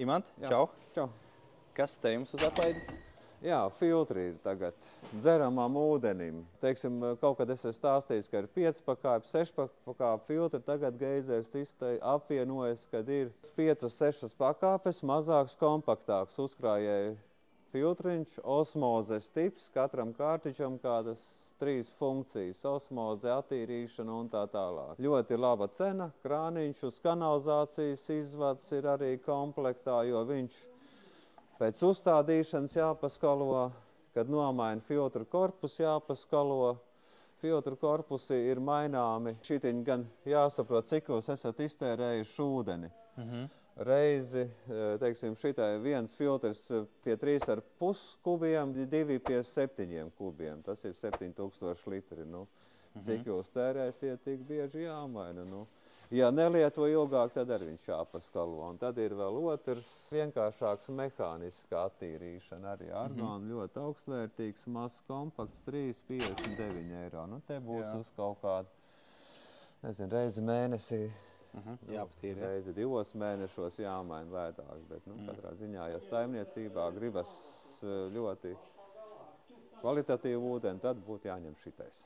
Imant, Jā. čau! Čau. Kas te jums uz atlaides? Jā, filtri ir tagad dzeramam ūdenim. Teiksim, kaut kad es esmu stāstījis, ka ir 5 pakāpju, 6 pakāpju filtri. Tagad geizers apvienojas, kad ir 5, 6 pakāpes, mazāks, kompaktāks uzkrājēju filtriņš, osmozes tips, katram kārtiņam kādas 3 funkcijas, osmoze, attīrīšana un tā tālāk. Ļoti laba cena, krāniņš uz kanalizācijas izvads ir arī komplektā, jo viņš pēc uzstādīšanas jāpaskalo, kad nomaina filtru korpusu jāpaskalo. Filtru korpusi ir maināmi. Šitiņi gan jāsaprot, cik jūs esat iztērējuši ūdeni. Reizi, teiksim, šitai viens filtrs pie 3,5 kubiem, 2 pie 7 kubiem. Tas ir 7000 litri. Nu, cik jūs tērēsiet, tik bieži jāmaina. Nu. Ja nelieto ilgāk, tad arī viņš jāpaskalo. Un tad ir vēl otrs vienkāršāks mehāniska attīrīšana. Arī argonu ļoti augstvērtīgs, mazs kompakts, 3,59 eiro. Nu, te būs uz kaut kādu, nezinu, reizi mēnesī. Jāpatīra. Reizi 2 mēnešos jāmaina lētāk. Bet, nu, katrā ziņā, ja saimniecībā gribas ļoti kvalitatīvu ūdeni, tad būtu jāņem šitais.